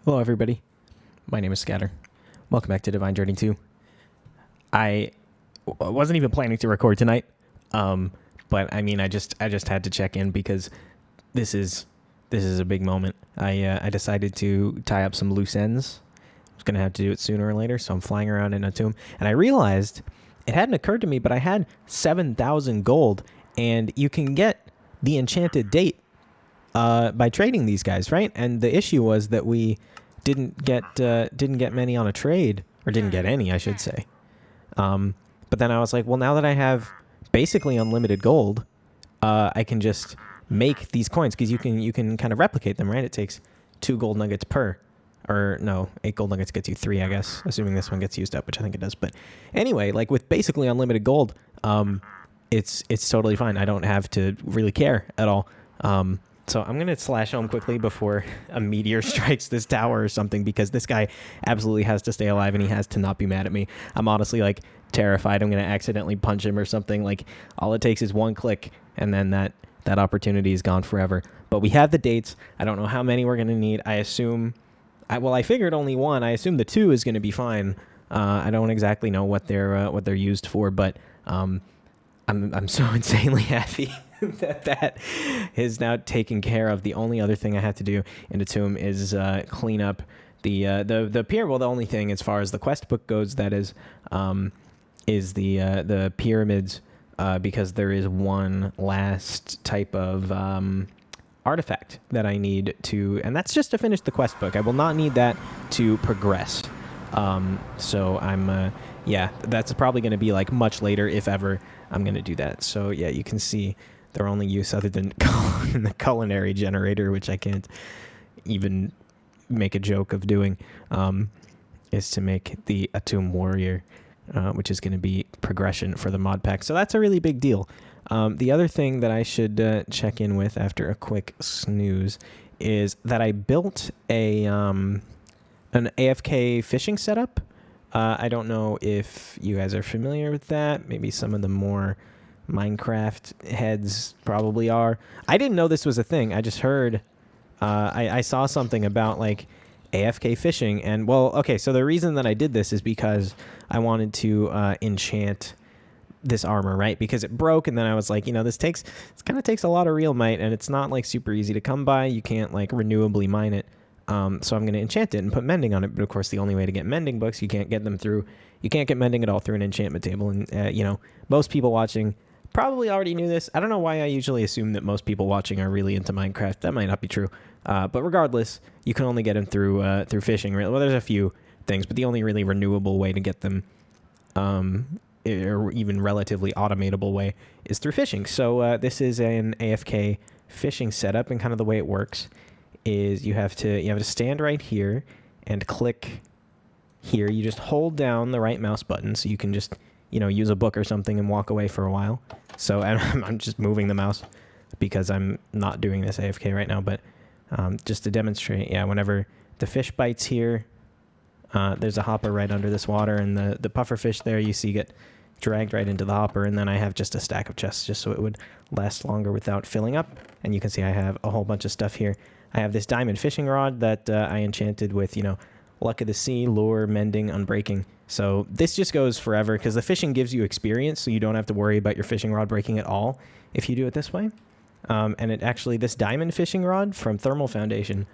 Hello, everybody. My name is Scatter. Welcome back to Divine Journey 2. I wasn't even planning to record tonight, but I mean, I just had to check in because this is a big moment. I decided to tie up some loose ends. I was gonna have to do it sooner or later, so I'm flying around in a tomb, and I realized it hadn't occurred to me, but I had 7,000 gold, and you can get the enchanted date by trading these guys, right? And the issue was that we didn't get many on a trade, or didn't get any, I should say. But then I was like, well, now that I have basically unlimited gold, I can just make these coins because you can kind of replicate them, right? It takes 2 gold nuggets per, or no, 8 gold nuggets gets you 3, I guess, assuming this one gets used up, which I think it does. But anyway, like with basically unlimited gold, it's totally fine. I don't have to really care at all. So I'm going to slash home quickly before a meteor strikes this tower or something, because this guy absolutely has to stay alive and he has to not be mad at me. I'm honestly like terrified I'm going to accidentally punch him or something. Like all it takes is one click and then that opportunity is gone forever. But we have the dates. I don't know how many we're going to need. I assume, I figured only one. I assume the 2 is going to be fine. I don't exactly know what they're used for, but I'm so insanely happy that is now taken care of. The only other thing I have to do in the tomb is clean up the pier. Well, the only thing as far as the quest book goes that is the pyramids, because there is one last type of artifact that I need to, and that's just to finish the quest book. I will not need that to progress. So I'm yeah, that's probably going to be like much later, if ever I'm going to do that. So yeah, you can see their only use other than the culinary generator, which I can't even make a joke of doing, is to make the Atum Warrior, which is going to be progression for the mod pack. So that's a really big deal. The other thing that I should check in with after a quick snooze is that I built an AFK fishing setup. I don't know if you guys are familiar with that. Maybe some of the more Minecraft heads probably are. I didn't know this was a thing. I just heard, I saw something about like AFK fishing, and well, okay, so the reason that I did this is because I wanted to enchant this armor, right? Because it broke, and then I was like, this kind of takes a lot of real might, and it's not like super easy to come by. You can't like renewably mine it. So I'm going to enchant it and put mending on it. But of course, the only way to get mending books, you can't get mending at all through an enchantment table. And, most people watching probably already knew this. I don't know why I usually assume that most people watching are really into Minecraft. That might not be true. But regardless, you can only get them through fishing. Well, there's a few things, but the only really renewable way to get them, or even relatively automatable way, is through fishing. So this is an AFK fishing setup, and kind of the way it works is you have to stand right here and click here. You just hold down the right mouse button so you can just use a book or something and walk away for a while. So I'm just moving the mouse because I'm not doing this AFK right now, but just to demonstrate, yeah, whenever the fish bites here, there's a hopper right under this water, and the puffer fish there you see get dragged right into the hopper, and then I have just a stack of chests just so it would last longer without filling up. And you can see I have a whole bunch of stuff here. I have this diamond fishing rod that I enchanted with, luck of the sea, lure, mending, unbreaking. So this just goes forever because the fishing gives you experience, so you don't have to worry about your fishing rod breaking at all if you do it this way. And it actually, this diamond fishing rod from Thermal Foundation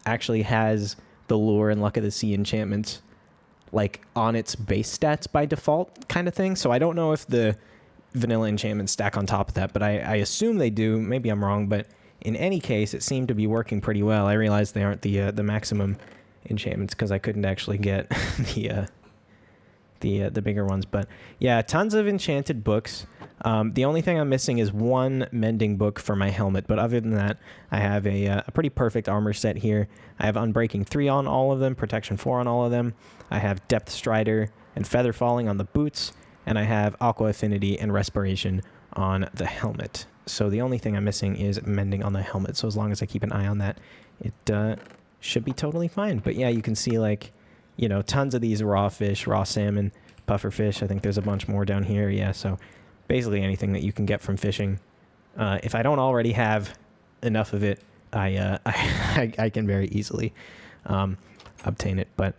actually has the lure and luck of the sea enchantments like on its base stats by default kind of thing. So I don't know if the vanilla enchantments stack on top of that, but I assume they do. Maybe I'm wrong, but in any case, it seemed to be working pretty well. I realized they aren't the maximum enchantments because I couldn't actually get the bigger ones. But yeah, tons of enchanted books. The only thing I'm missing is one mending book for my helmet, but other than that, I have a pretty perfect armor set here. I have Unbreaking 3 on all of them, Protection 4 on all of them. I have Depth Strider and Feather Falling on the boots, and I have Aqua Affinity and Respiration on the helmet. So the only thing I'm missing is mending on the helmet. So as long as I keep an eye on that, it should be totally fine. But yeah, you can see like, tons of these raw fish, raw salmon, puffer fish. I think there's a bunch more down here. Yeah, so basically anything that you can get from fishing. If I don't already have enough of it, I can very easily obtain it. But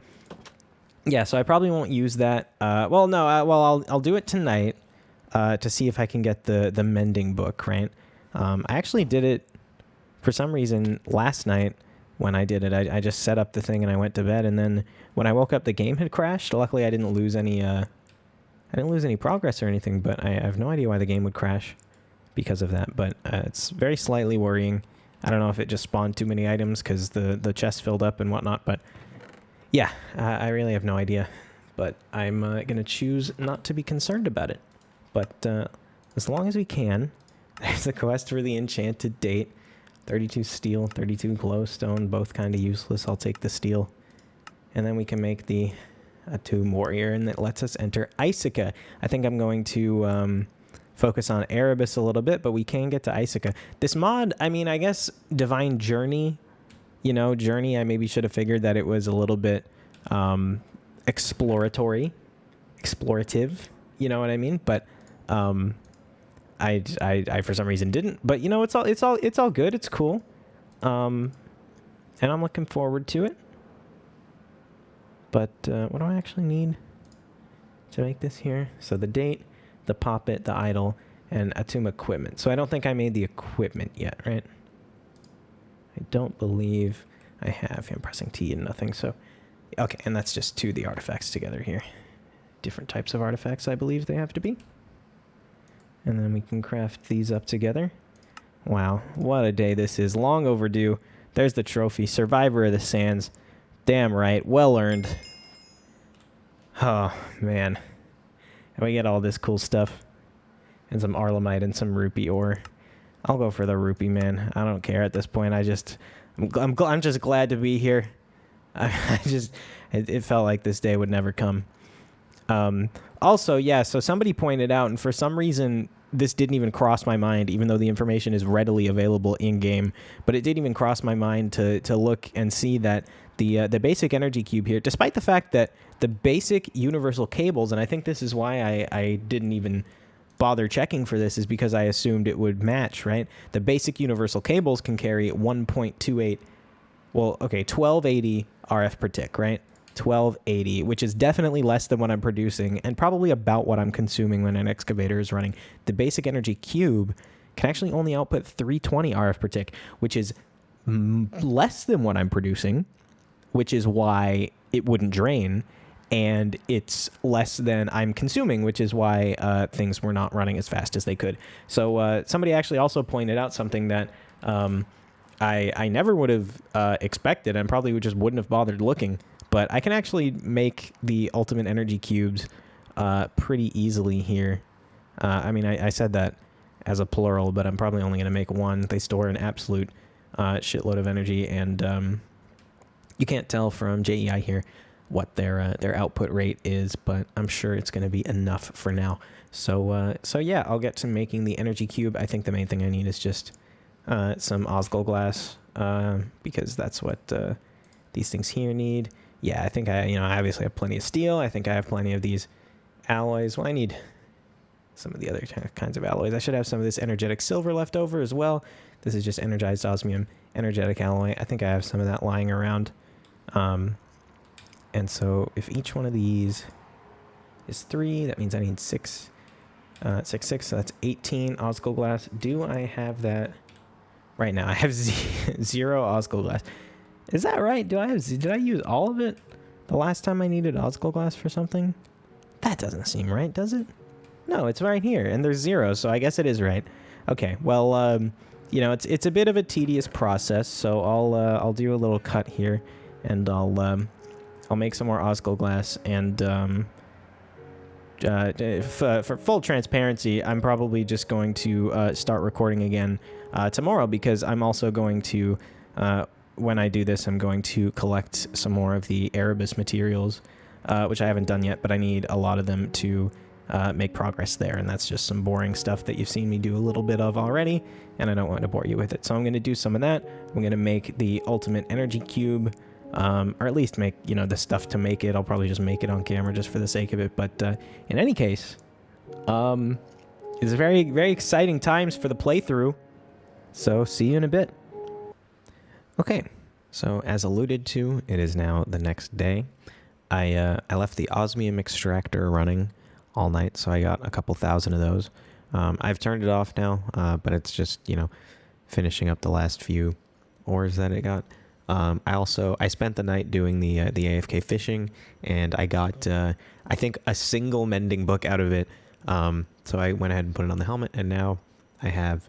yeah, so I probably won't use that. Well, no, I'll do it tonight to see if I can get the mending book, right? I actually did it for some reason last night. When I did it, I just set up the thing and I went to bed, and then when I woke up, the game had crashed. Luckily, I didn't lose any progress or anything, but I have no idea why the game would crash because of that. But it's very slightly worrying. I don't know if it just spawned too many items because the chest filled up and whatnot. But yeah, I really have no idea. But I'm gonna choose not to be concerned about it. But as long as we can, there's a quest for the enchanted date. 32 steel, 32 glowstone, both kind of useless. I'll take the steel. And then we can make the Tomb Warrior, and that lets us enter Icica. I think I'm going to focus on Erebus a little bit, but we can get to Icica. This mod, I mean, I guess Divine Journey, Journey, I maybe should have figured that it was a little bit explorative, you know what I mean? But I for some reason didn't, but it's all good. It's cool. And I'm looking forward to it. But what do I actually need to make this here? So the date, the poppet, the idol, and Atum equipment. So I don't think I made the equipment yet, right? I don't believe I have. I'm pressing T and nothing. So, okay, and that's just the artifacts together here. Different types of artifacts, I believe they have to be. And then we can craft these up together. Wow, what a day this is. Long overdue. There's the trophy. Survivor of the Sands. Damn right. Well earned. Oh, man. And we get all this cool stuff. And some Arlemite and some rupee ore. I'll go for the rupee, man. I don't care at this point. I'm just glad to be here. It felt like this day would never come. Also, yeah, so somebody pointed out, and for some reason, this didn't even cross my mind, even though the information is readily available in-game, but it didn't even cross my mind to look and see that the basic energy cube here, despite the fact that the basic universal cables, and I think this is why I didn't even bother checking for this, is because I assumed it would match, right? The basic universal cables can carry 1.28, 1280 RF per tick, right? 1280, which is definitely less than what I'm producing and probably about what I'm consuming when an excavator is running. The basic energy cube can actually only output 320 RF per tick, which is less than what I'm producing, which is why it wouldn't drain, and it's less than I'm consuming, which is why things were not running as fast as they could. So somebody actually also pointed out something that I never would have expected, and probably just wouldn't have bothered looking. But I can actually make the ultimate energy cubes pretty easily here. I mean, I said that as a plural, but I'm probably only going to make one. They store an absolute shitload of energy, and you can't tell from JEI here what their output rate is, but I'm sure it's going to be enough for now. So yeah, I'll get to making the energy cube. I think the main thing I need is just some Osgol glass, because that's what these things here need. Yeah, I think I obviously have plenty of steel. I think I have plenty of these alloys. Well, I need some of the other kinds of alloys. I should have some of this energetic silver left over as well. This is just energized osmium, energetic alloy. I think I have some of that lying around. And so if each one of these is 3, that means I need 6. 6, so that's 18 Osgol glass. Do I have that right now? I have 0 Osgol glass. Is that right? Did I use all of it the last time I needed Osgol glass for something? That doesn't seem right, does it? No, it's right here, and there's 0, so I guess it is right. Okay, well, it's a bit of a tedious process, so I'll do a little cut here, and I'll make some more Osgol glass, and for full transparency, I'm probably just going to start recording again tomorrow, because I'm also going to when I do this, I'm going to collect some more of the Erebus materials, which I haven't done yet, but I need a lot of them to make progress there, and that's just some boring stuff that you've seen me do a little bit of already, and I don't want to bore you with it. So I'm going to do some of that. I'm going to make the ultimate energy cube, or at least make, the stuff to make it. I'll probably just make it on camera just for the sake of it, but in any case, it's very, very exciting times for the playthrough, so see you in a bit. Okay, So as alluded to, it is now the next day. I left the osmium extractor running all night, so I got a couple thousand of those. I've turned it off now, but it's just, finishing up the last few ores that it got. I spent the night doing the AFK fishing, and I got I think a single mending book out of it. So I went ahead and put it on the helmet, and now I have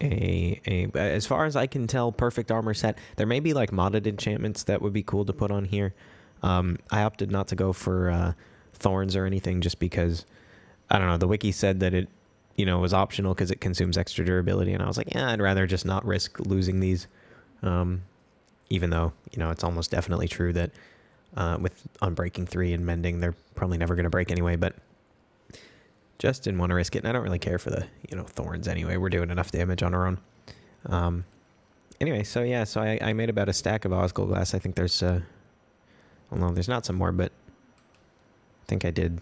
as far as I can tell, perfect armor set. There may be like modded enchantments that would be cool to put on here. I opted not to go for thorns or anything just because, I don't know, the wiki said that it, was optional because it consumes extra durability, and I was like, yeah, I'd rather just not risk losing these. Even though, it's almost definitely true that with Unbreaking 3 and Mending, they're probably never going to break anyway, but just didn't want to risk it, and I don't really care for the, thorns anyway. We're doing enough damage on our own. Anyway, so I made about a stack of Osgold glass. I think there's, well, no, there's not some more, but I think I did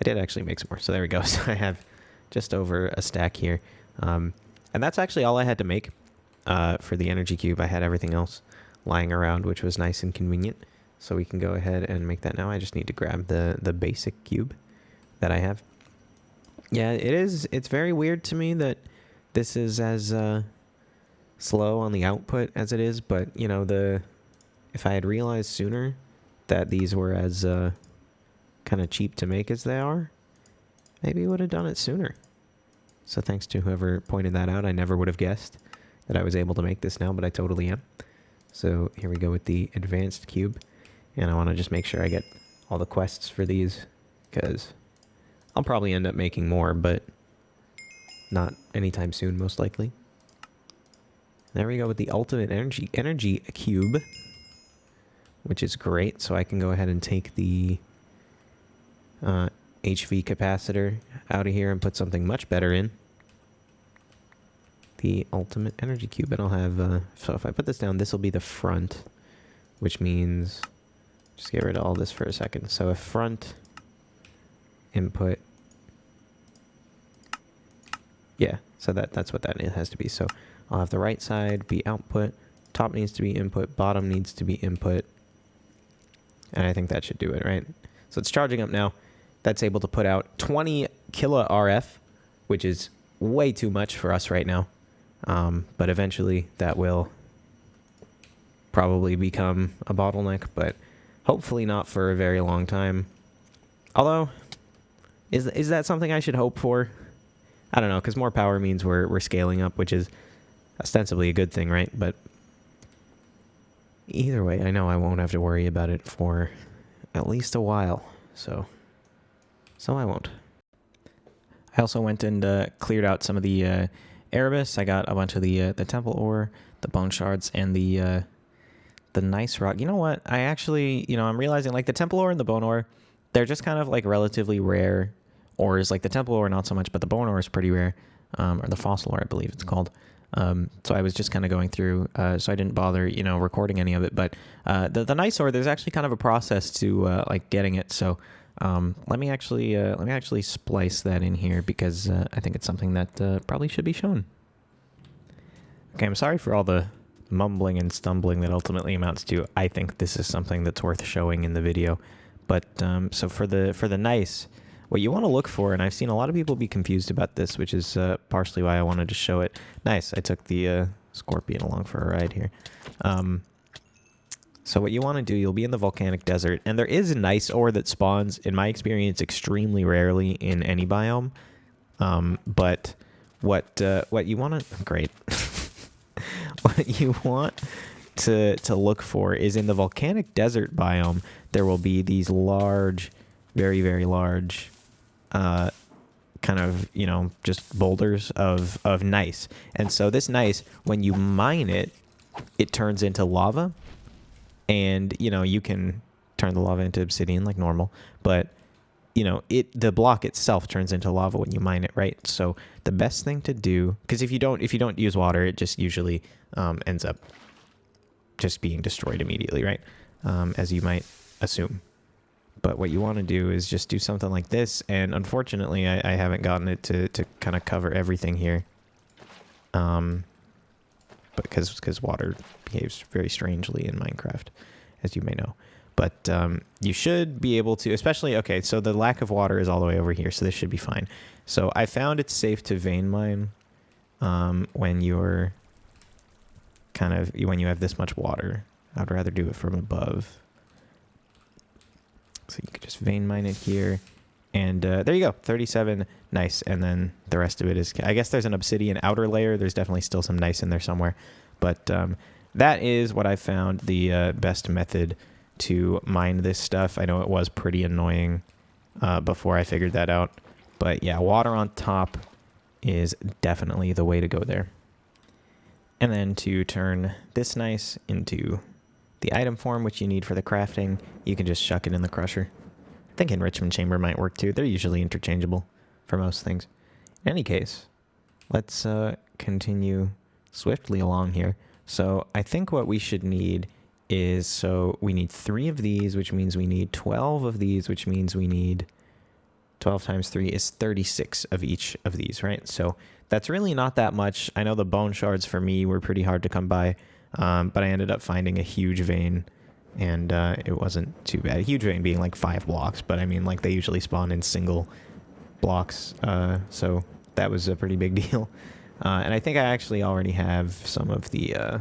actually make some more. So there we go. So I have just over a stack here. And that's actually all I had to make for the energy cube. I had everything else lying around, which was nice and convenient. So we can go ahead and make that now. I just need to grab the basic cube that I have. Yeah, it's very weird to me that this is as slow on the output as it is, but if I had realized sooner that these were as kind of cheap to make as they are, maybe I would have done it sooner. So thanks to whoever pointed that out. I never would have guessed that I was able to make this now, but I totally am. So here we go with the advanced cube, and I want to just make sure I get all the quests for these, because I'll probably end up making more, but not anytime soon, most likely. There we go with the ultimate energy cube, which is great. So I can go ahead and take the HV capacitor out of here and put something much better in. The ultimate energy cube, and I'll have, so if I put this down, this will be the front, which means, just get rid of all this for a second. So a front input, yeah, so that's what that has to be. So I'll have the right side be output, top needs to be input, bottom needs to be input, and I think that should do it, right? So it's charging up now. That's able to put out 20 kilo RF, which is way too much for us right now. But eventually that will probably become a bottleneck, but hopefully not for a very long time. Although, is that something I should hope for? I don't know, because more power means we're scaling up, which is ostensibly a good thing, right? But either way, I know I won't have to worry about it for at least a while, so I won't. I also went and cleared out some of the Erebus. I got a bunch of the temple ore, the bone shards, and the nice rock. You know what? I actually, I'm realizing like the temple ore and the bone ore, they're just kind of like relatively rare ores. Like the temple ore, not so much, but the bone ore is pretty rare, or the fossil ore, I believe it's called. So I was just kind of going through, so I didn't bother, recording any of it. But the nice ore, there's actually kind of a process to like getting it. So let me actually splice that in here, because I think it's something that probably should be shown. Okay, I'm sorry for all the mumbling and stumbling that ultimately amounts to. I think this is something that's worth showing in the video. But so for the nice, what you want to look for, and I've seen a lot of people be confused about this, which is partially why I wanted to show it. Nice, I took the scorpion along for a ride here. So what you want to do, you'll be in the volcanic desert, and there is a nice ore that spawns, in my experience, extremely rarely in any biome. But what you want to, great. What you want to look for is in the volcanic desert biome, there will be these large, very, very large, kind of, just boulders of gneiss. And so this gneiss, when you mine it, it turns into lava. And, you can turn the lava into obsidian like normal, but, the block itself turns into lava when you mine it, right? So the best thing to do, because if you don't use water, it just usually ends up just being destroyed immediately, right? As you might assume. But what you want to do is just do something like this, and unfortunately, I haven't gotten it to kind of cover everything here. because water behaves very strangely in Minecraft, as you may know. But you should be able to, especially, okay, so the lack of water is all the way over here, so this should be fine. So I found it's safe to vein mine when you're when you have this much water. I'd rather do it from above. So you could just vein mine it here. And there you go, 37, nice. And then the rest of it is, I guess there's an obsidian outer layer. There's definitely still some nice in there somewhere. But that is what I found the best method to mine this stuff. I know it was pretty annoying before I figured that out. But yeah, water on top is definitely the way to go there. And then to turn this nice into the item form, which you need for the crafting, you can just shuck it in the crusher. I think enrichment chamber might work too. They're usually interchangeable for most things. In any case, let's continue swiftly along here. So I think what we should need is, so we need 3 of these, which means we need 12 of these, which means we need 12 times 3 is 36 of each of these, right? So that's really not that much. I know the bone shards for me were pretty hard to come by, but I ended up finding a huge vein, and it wasn't too bad. A huge vein being like 5 blocks, but I mean, like, they usually spawn in single blocks, so that was a pretty big deal. And I think I actually already have some of the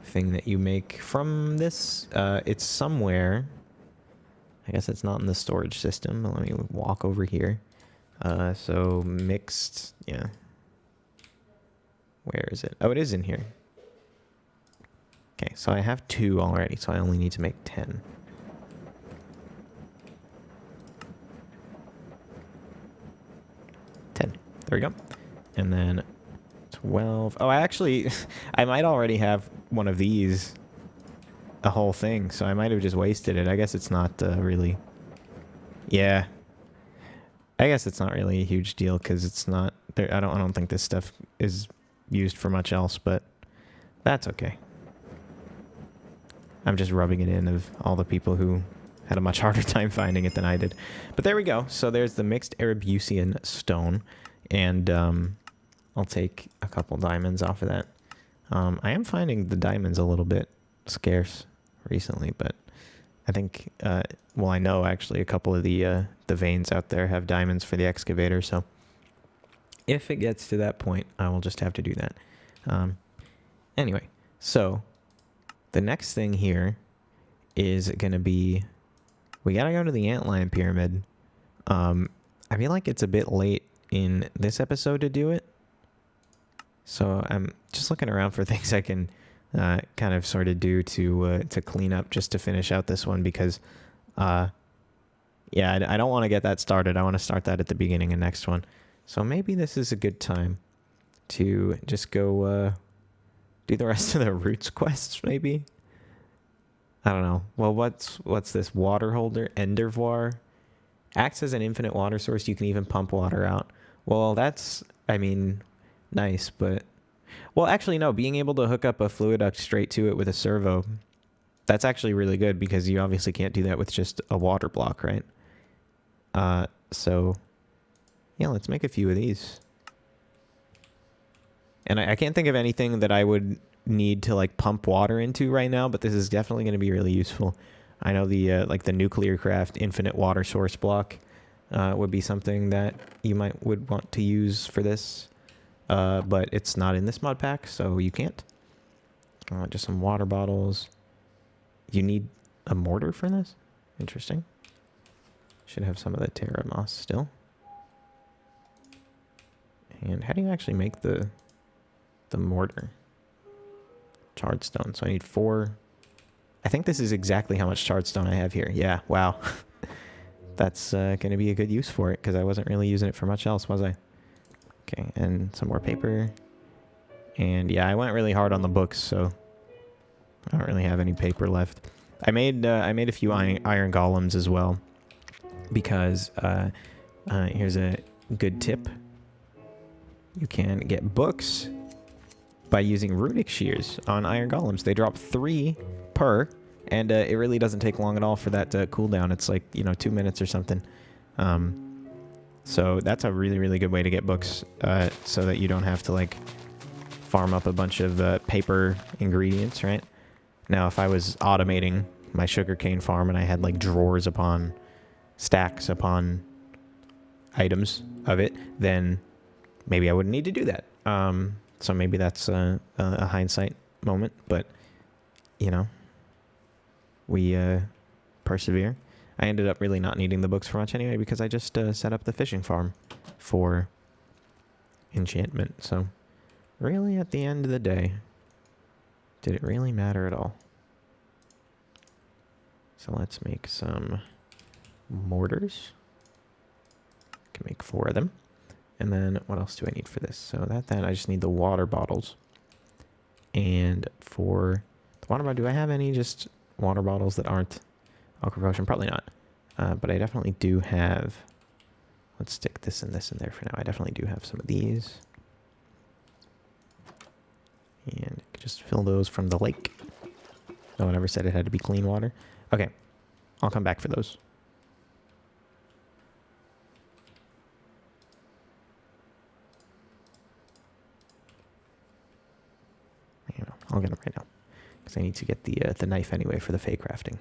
thing that you make from this. It's somewhere. I guess it's not in the storage system. Let me walk over here. So mixed, yeah. Where is it? Oh, it is in here. Okay, so I have 2 already, so I only need to make 10. 10. There we go. And then 12. Oh, I actually, I might already have one of these, a whole thing, so I might have just wasted it. I guess it's not really, yeah. I guess it's not really a huge deal because it's not there. I don't think this stuff is used for much else, but that's okay. I'm just rubbing it in of all the people who had a much harder time finding it than I did. But there we go. So there's the mixed Arabusian stone, and I'll take a couple diamonds off of that. I am finding the diamonds a little bit scarce recently, but I think, well, I know actually a couple of the veins out there have diamonds for the excavator, so if it gets to that point, I will just have to do that. Anyway, so the next thing here is going to be, we got to go to the antlion pyramid. I feel like it's a bit late in this episode to do it, so I'm just looking around for things I can kind of sort of do to clean up just to finish out this one, because yeah, I don't want to get that started. I want to start that at the beginning of next one. So maybe this is a good time to just go do the rest of the roots quests, maybe? I don't know. Well, what's this? Water holder, Endervoir. Acts as an infinite water source. You can even pump water out. Well, that's, I mean, nice, but... Well, actually, no. Being able to hook up a fluid duct straight to it with a servo, that's actually really good, because you obviously can't do that with just a water block, right? So, yeah, let's make a few of these. And I can't think of anything that I would need to, like, pump water into right now, but this is definitely going to be really useful. I know the, like, the nuclear craft infinite water source block would be something that you would want to use for this. But it's not in this mod pack, so you can't. Just some water bottles. You need a mortar for this? Interesting. Should have some of the Terra moss still. And how do you actually make the mortar? Charred stone. So I need 4. I think this is exactly how much charred stone I have here. Yeah, wow. That's going to be a good use for it, because I wasn't really using it for much else, was I? Okay, and some more paper. And yeah, I went really hard on the books, so I don't really have any paper left. I made a few iron golems as well, because here's a good tip. You can get books by using runic shears on iron golems. They drop 3 per, and it really doesn't take long at all for that cooldown. It's like, 2 minutes or something. So that's a really, really good way to get books, so that you don't have to, like, farm up a bunch of paper ingredients, right? Now, if I was automating my sugarcane farm and I had like drawers upon stacks upon items of it, then maybe I wouldn't need to do that. So maybe that's a hindsight moment, but you know, we persevere. I ended up really not needing the books for much anyway because I just set up the fishing farm for enchantment. So really, at the end of the day, did it really matter at all? So let's make some mortars. Can make 4 of them. And then what else do I need for this? So that I just need the water bottles. And for the water bottle, do I have any just water bottles that aren't Aqua Potion? Probably not. But I definitely do have... Let's stick this and this in there for now. I definitely do have some of these. And just fill those from the lake. No one ever said it had to be clean water. Okay. I'll come back for those. I'll get them right now. Because I need to get the knife anyway for the fey crafting.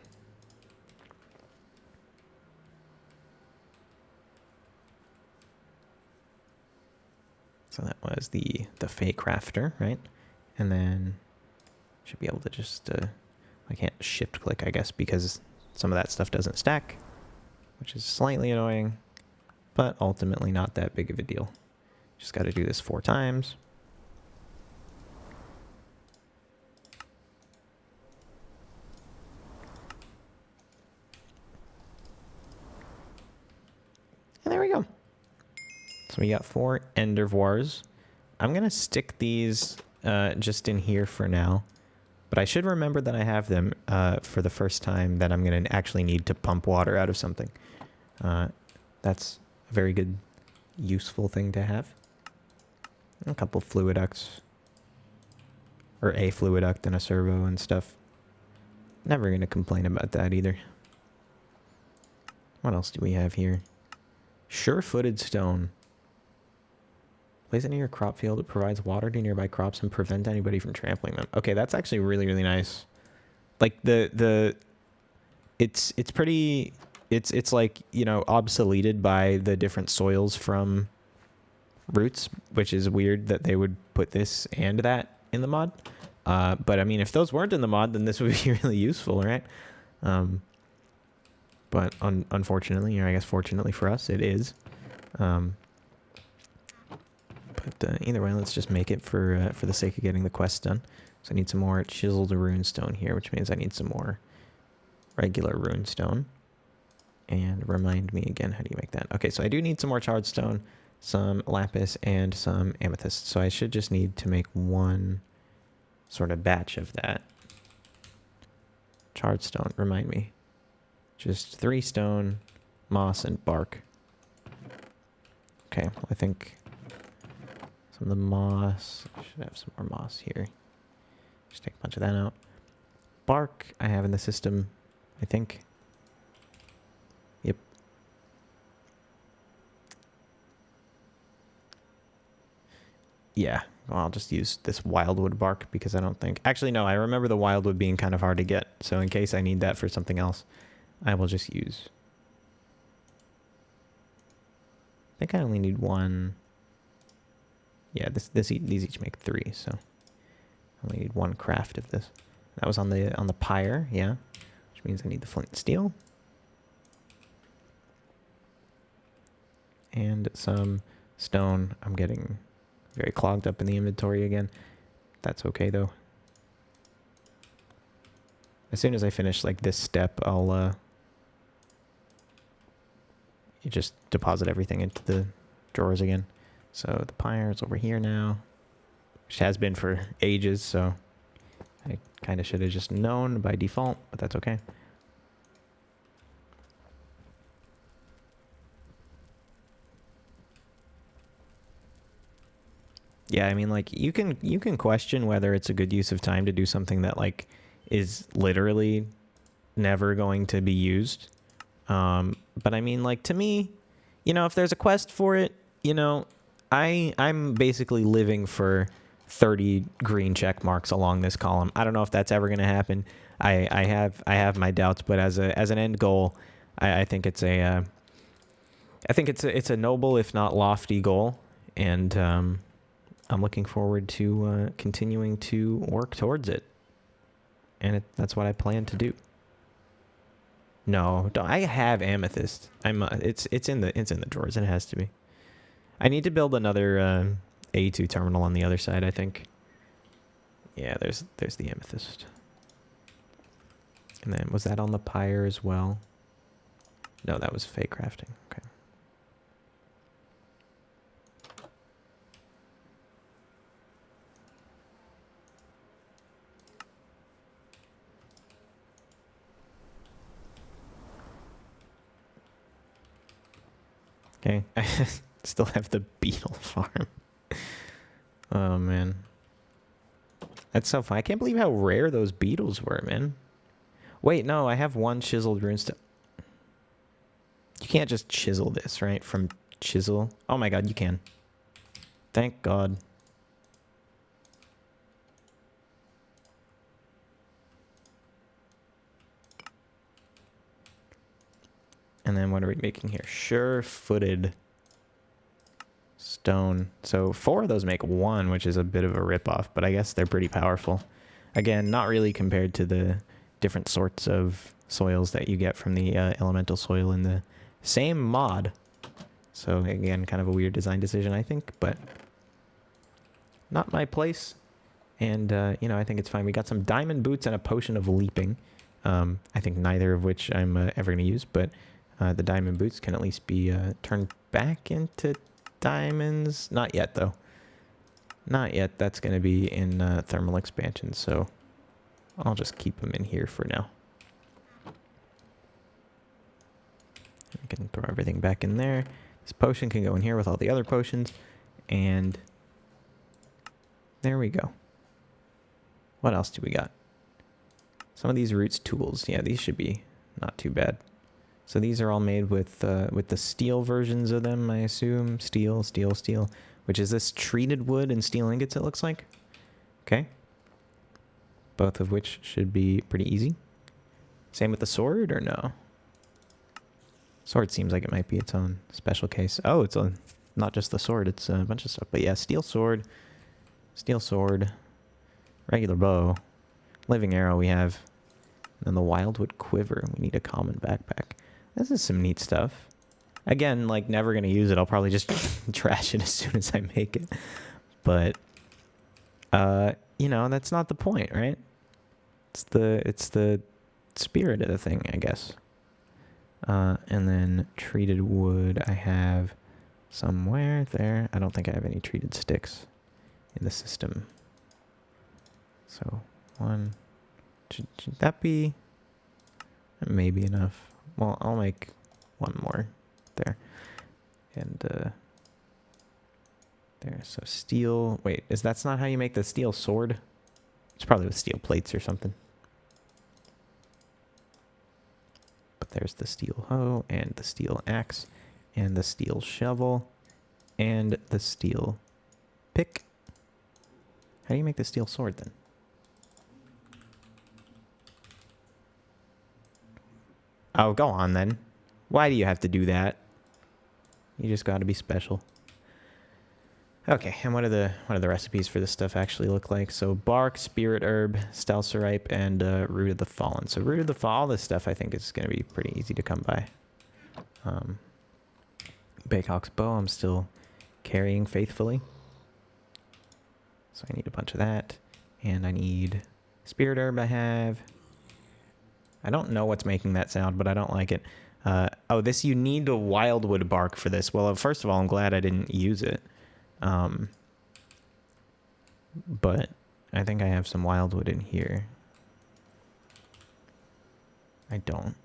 So that was the fey crafter, right? And then should be able to just... I can't shift click, I guess, because some of that stuff doesn't stack, which is slightly annoying, but ultimately not that big of a deal. Just got to do this 4 times. And there we go. So we got 4 endervoirs. I'm going to stick these just in here for now. But I should remember that I have them for the first time that I'm going to actually need to pump water out of something. That's a very good, useful thing to have. A couple fluid ducts. Or a fluid duct and a servo and stuff. Never going to complain about that either. What else do we have here? Sure-footed stone. Place it near your crop field. It provides water to nearby crops and prevent anybody from trampling them. Okay, that's actually really, really nice. Like it's pretty, it's like, you know, obsoleted by the different soils from roots, which is weird that they would put this and that in the mod. But I mean, if those weren't in the mod, then this would be really useful, right? But unfortunately, or I guess fortunately for us, it is. But either way, let's just make it for the sake of getting the quest done. So I need some more chiseled runestone here, which means I need some more regular runestone. And remind me again, how do you make that? Okay, so I do need some more charred stone, some lapis, and some amethyst. So I should just need to make 1 sort of batch of that. Charred stone, remind me. Just 3 stone, moss, and bark. Okay, well, I think... some of the moss. I should have some more moss here. Just take a bunch of that out. Bark I have in the system, I think. Yep. Yeah, well, I'll just use this wildwood bark because I don't think... Actually, no, I remember the wildwood being kind of hard to get. So in case I need that for something else, I will just use... I think I only need 1... Yeah, these each make 3, so I only need 1 craft of this. That was on the pyre, yeah, which means I need the flint and steel and some stone. I'm getting very clogged up in the inventory again. That's okay though. As soon as I finish like this step, I'll you just deposit everything into the drawers again. So the pyre is over here now, which has been for ages, so I kind of should have just known by default, but that's okay. Yeah, I mean, like, you can question whether it's a good use of time to do something that, like, is literally never going to be used. But I mean, like, to me, you know, if there's a quest for it, you know... I'm basically living for 30 green check marks along this column. I don't know if that's ever going to happen. I have my doubts, but as an end goal, I think it's a it's a noble, if not lofty, goal, and I'm looking forward to continuing to work towards it. And that's what I plan to do. No, I have amethyst. It's in the drawers. It has to be. I need to build another A2 terminal on the other side, I think. Yeah, there's the amethyst. And then was that on the pyre as well? No, that was fake crafting. Okay. Okay, I still have the beetle farm. Oh, man. That's so fun. I can't believe how rare those beetles were, man. Wait, no, I have one chiseled runestone. You can't just chisel this, right? From chisel. Oh my god, you can. Thank God. And then what are we making here? Sure-footed stone. So 4 of those make 1, which is a bit of a ripoff, but I guess they're pretty powerful. Again, not really compared to the different sorts of soils that you get from the elemental soil in the same mod. So again, kind of a weird design decision, I think, but not my place. And, you know, I think it's fine. We got some diamond boots and a potion of leaping. I think neither of which I'm ever going to use, but the diamond boots can at least be turned back into diamonds. Not yet, though. Not yet. That's going to be in thermal expansion, so I'll just keep them in here for now. I can throw everything back in there. This potion can go in here with all the other potions, and there we go. What else do we got? Some of these roots tools. Yeah, these should be not too bad. So these are all made with the steel versions of them, I assume. Steel, steel, steel. Which is this treated wood and steel ingots, it looks like. Okay. Both of which should be pretty easy. Same with the sword, or no? Sword seems like it might be its own special case. Oh, it's not just the sword, it's a bunch of stuff. But yeah, steel sword, regular bow, living arrow we have, and then the wildwood quiver. We need a common backpack. This is some neat stuff. Again, like, never going to use it. I'll probably just trash it as soon as I make it. But, you know, that's not the point, right? It's the spirit of the thing, I guess. And then treated wood I have somewhere there. I don't think I have any treated sticks in the system. So, one. Should that be? That may be enough. Well, I'll make one more there. And, there. So steel. Wait, that's not how you make the steel sword? It's probably with steel plates or something. But there's the steel hoe, and the steel axe, and the steel shovel, and the steel pick. How do you make the steel sword then? Oh, go on then. Why do you have to do that? You just got to be special. Okay, and what do the recipes for this stuff actually look like? So bark, spirit herb, stalseripe, and root of the fallen. So root of the fallen, all this stuff I think is going to be pretty easy to come by. Baycock's bow I'm still carrying faithfully. So I need a bunch of that. And I need spirit herb I have. I don't know what's making that sound, but I don't like it. Oh, you need a wildwood bark for this. Well, first of all, I'm glad I didn't use it. But I think I have some wildwood in here. I don't.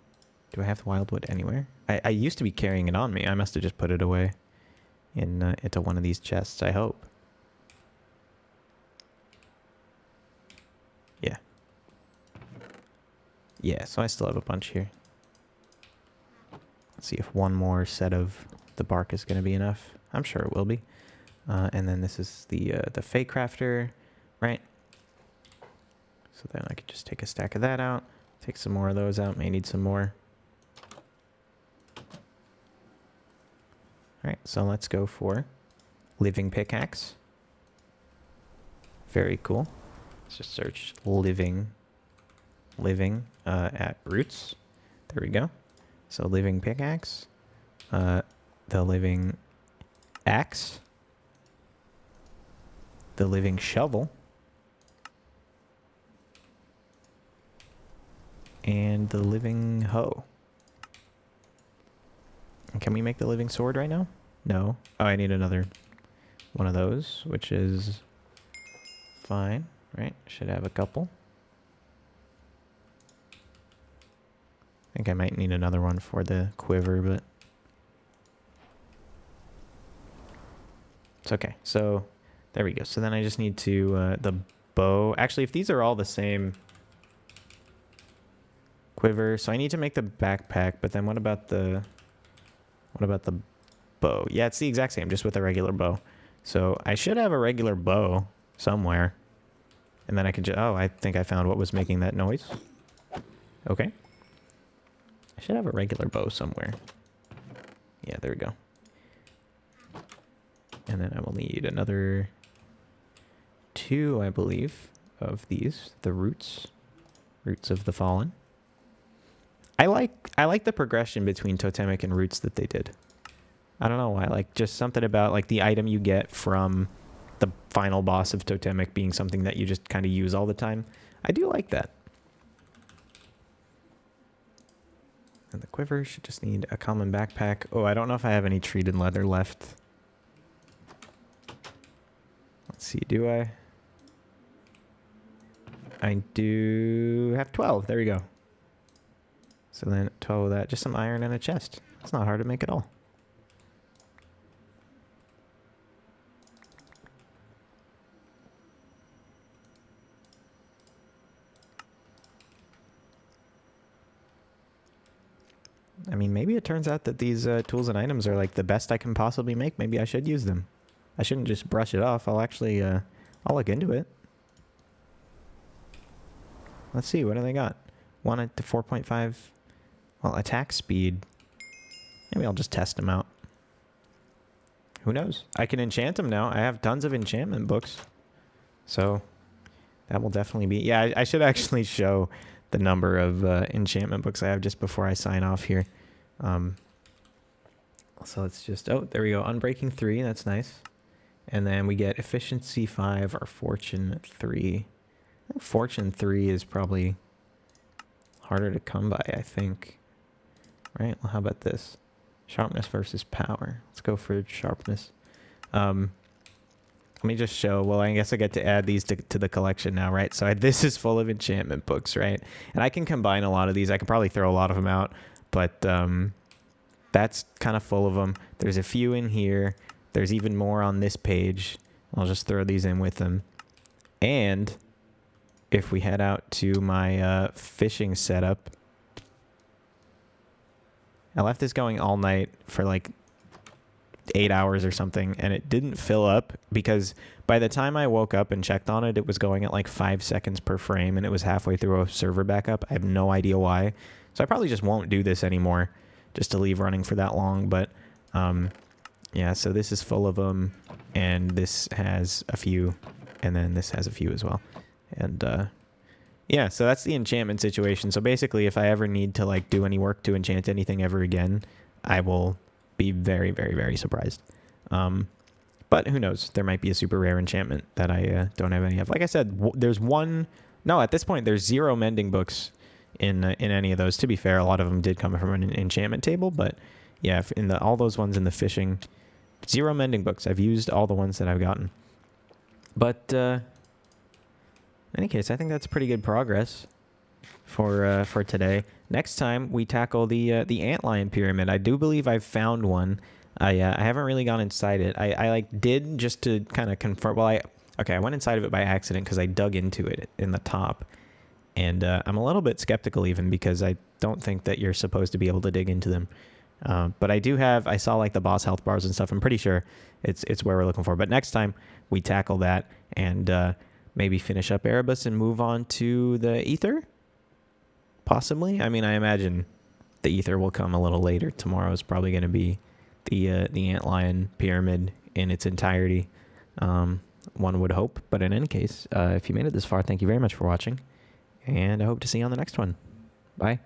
Do I have the wildwood anywhere? I used to be carrying it on me. I must have just put it away into one of these chests, I hope. Yeah. Yeah, so I still have a bunch here. Let's see if one more set of the bark is going to be enough. I'm sure it will be. And then this is the fake crafter. right? So then I could just take a stack of that out, take some more of those out, may need some more. All right, so let's go for living pickaxe. Very cool. Let's just search living at roots. There we go. So living pickaxe, the living axe, the living shovel, and the living hoe. And can we make the living sword right now? No. Oh, I need another one of those, which is fine, right? Should have a couple. I think I might need another one for the quiver, but it's okay. So there we go. So then I just need to, the bow. Actually, if these are all the same quiver, so I need to make the backpack, but then what about the bow? Yeah, it's the exact same, just with a regular bow. So I should have a regular bow somewhere. And then I can just, oh, I think I found what was making that noise. Okay. I should have a regular bow somewhere. Yeah, there we go. And then I will need another 2, I believe, of these, the roots of the fallen. I like the progression between totemic and roots that they did. I don't know why, like just something about like the item you get from the final boss of totemic being something that you just kind of use all the time. I do like that. And the quiver should just need a common backpack. Oh, I don't know if I have any treated leather left. Let's see, do I? I do have 12. There we go. So then 12 of that, just some iron and a chest. It's not hard to make at all. I mean, maybe it turns out that these tools and items are like the best I can possibly make. Maybe I should use them. I shouldn't just brush it off. I'll actually, I'll look into it. Let's see, what do they got? 1 to 4.5. Well, attack speed. Maybe I'll just test them out. Who knows? I can enchant them now. I have tons of enchantment books. So that will definitely be... Yeah, I should actually show the number of enchantment books I have just before I sign off here. So let's just... Oh, there we go. Unbreaking 3. That's nice. And then we get efficiency 5 or fortune 3. I think fortune 3 is probably harder to come by, I think. Right? Well, how about this? Sharpness versus power. Let's go for sharpness. Let me just show. Well, I guess I get to add these to the collection now, right? So this is full of enchantment books, right? And I can combine a lot of these. I could probably throw a lot of them out, but that's kind of full of them. There's a few in here. There's even more on this page. I'll just throw these in with them. And if we head out to my fishing setup, I left this going all night for like 8 hours or something, and it didn't fill up because by the time I woke up and checked on it, it was going at like 5 seconds per frame, and it was halfway through a server backup. I have no idea why. So I probably just won't do this anymore, just to leave running for that long. But yeah, so this is full of them, and this has a few, and then this has a few as well. And yeah, so that's the enchantment situation. So basically, if I ever need to like do any work to enchant anything ever again, I will be very, very, very surprised. But who knows? There might be a super rare enchantment that I don't have any of. Like I said, there's one... No, at this point, there's 0 mending books in any of those. To be fair, a lot of them did come from an enchantment table, but yeah, in all those ones in the fishing, 0 mending books. I've used all the ones that I've gotten. But in any case, I think that's pretty good progress for today. Next time we tackle the antlion pyramid. I do believe I've found one. I haven't really gone inside it. I like did just to kind of confirm. Well, I went inside of it by accident because I dug into it in the top, and I'm a little bit skeptical even because I don't think that you're supposed to be able to dig into them. But I saw like the boss health bars and stuff. I'm pretty sure it's where we're looking for. But next time we tackle that, and maybe finish up Erebus and move on to the Ether? Possibly. I mean, I imagine the Ether will come a little later. Tomorrow is probably going to be the Antlion Pyramid in its entirety. One would hope. But in any case, if you made it this far, thank you very much for watching. And I hope to see you on the next one. Bye.